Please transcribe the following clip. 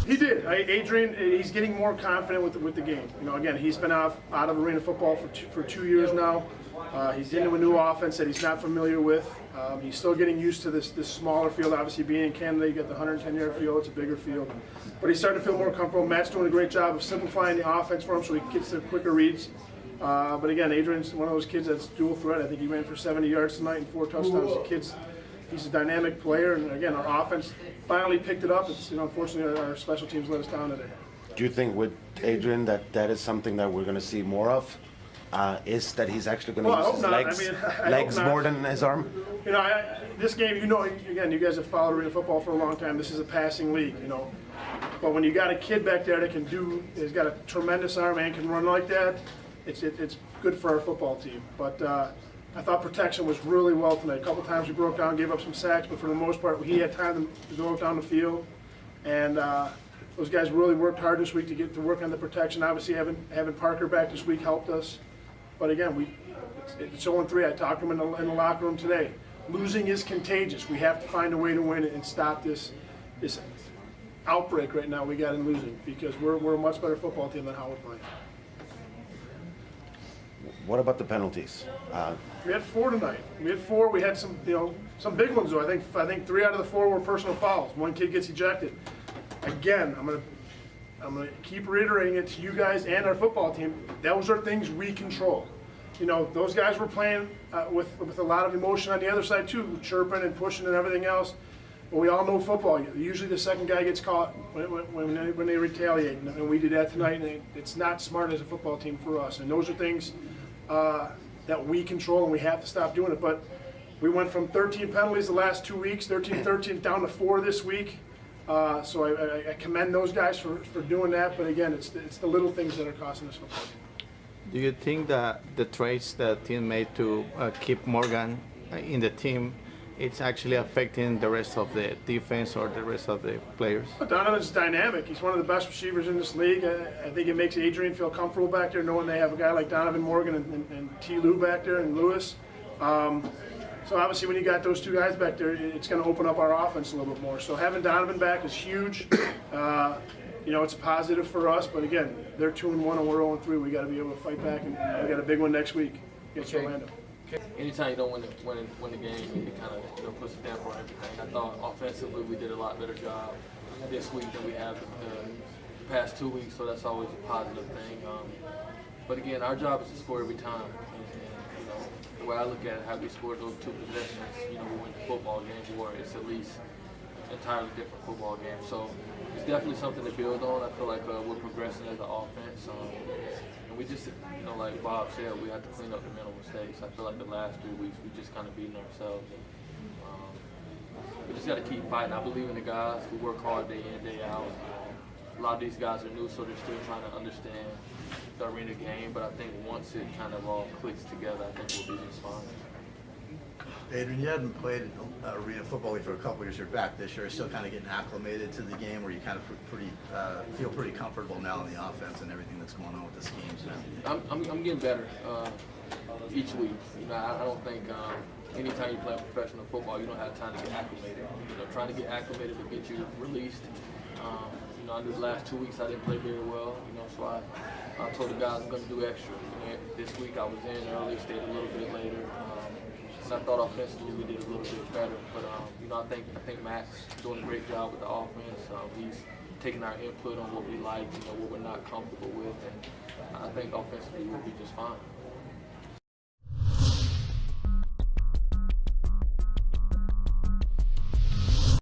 He did. Adrian, he's getting more confident with the game. You know, again, he's been out of arena football for 2 years now. He's into a new offense that he's not familiar with. He's still getting used to this smaller field. Obviously, being in Canada, you get the 110-yard field. It's a bigger field. But he's starting to feel more comfortable. Matt's doing a great job of simplifying the offense for him so he gets the quicker reads. But again, Adrian's one of those kids that's dual threat. I think he ran for 70 yards tonight and 4 touchdowns. He's a dynamic player, and again, our offense finally picked it up. It's, unfortunately, our special teams let us down today. Do you think with Adrian that is something that we're going to see more of? Is that he's actually going to use his legs more than his arm? This game, again, you guys have followed arena football for a long time. This is a passing league, But when you got a kid back there that he's got a tremendous arm and can run like that, it's good for our football team. But I thought protection was really well tonight. A couple times we broke down, gave up some sacks, but for the most part, he had time to go down the field. And those guys really worked hard this week to get to work on the protection. Obviously, having Parker back this week helped us. But again, it's 0-3. I talked to him in the locker room today. Losing is contagious. We have to find a way to win it and stop this outbreak right now we got in losing, because we're a much better football team than how we're playing. What about the penalties? We had 4 tonight. We had some big ones though. I think 3 out of the 4 were personal fouls. 1 kid gets ejected. Again, I'm gonna keep reiterating it to you guys and our football team. Those are things we control. Those guys were playing with a lot of emotion on the other side too, chirping and pushing and everything else. But we all know football. Usually the second guy gets caught when they retaliate, and we did that tonight. And it's not smart as a football team for us. And those are things that we control, and we have to stop doing it. But we went from 13 penalties the last 2 weeks, 13 down to 4 this week. So I commend those guys for doing that. But again, it's the little things that are costing us football. Do you think that the trades that team made to keep Morgan in the team, it's actually affecting the rest of the defense or the rest of the players? Donovan's dynamic. He's one of the best receivers in this league. I think it makes Adrian feel comfortable back there, knowing they have a guy like Donovan Morgan and T. Lou back there and Lewis. So obviously when you got those 2 guys back there, it's going to open up our offense a little bit more. So having Donovan back is huge. It's a positive for us. But again, they're 2-1 and we're 0-3. We got to be able to fight back, and we got a big one next week against Orlando. Anytime you don't win the game, it kind of puts a damper on everything. I thought offensively we did a lot better job this week than we have the past 2 weeks, so that's always a positive thing. But again, our job is to score every time. And the way I look at it, how we scored those 2 possessions, we win the football game, or it's at least an entirely different football game. So it's definitely something to build on. I feel like we're progressing as an offense. And we just, like Bob said, we have to clean up the mental mistakes. I feel like the last 3 weeks we just kind of beaten ourselves. We just got to keep fighting. I believe in the guys who work hard day in, day out. A lot of these guys are new, so they're still trying to understand the arena game. But I think once it kind of all clicks together, I think we'll be just fine. Adrian, you hadn't played arena football for a couple years. You're back this year, still kind of getting acclimated to the game, where you kind of feel pretty comfortable now in the offense and everything that's going on with the schemes. I'm getting better each week. I don't think anytime you play professional football, you don't have time to get acclimated. Trying to get acclimated to get you released. I knew the last 2 weeks I didn't play very well. So I told the guys I'm going to do extra. This week I was in early, stayed a little bit later. And I thought offensively we did a little bit better, but I think Matt's doing a great job with the offense. He's taking our input on what we like, what we're not comfortable with, and I think offensively we'll be just fine.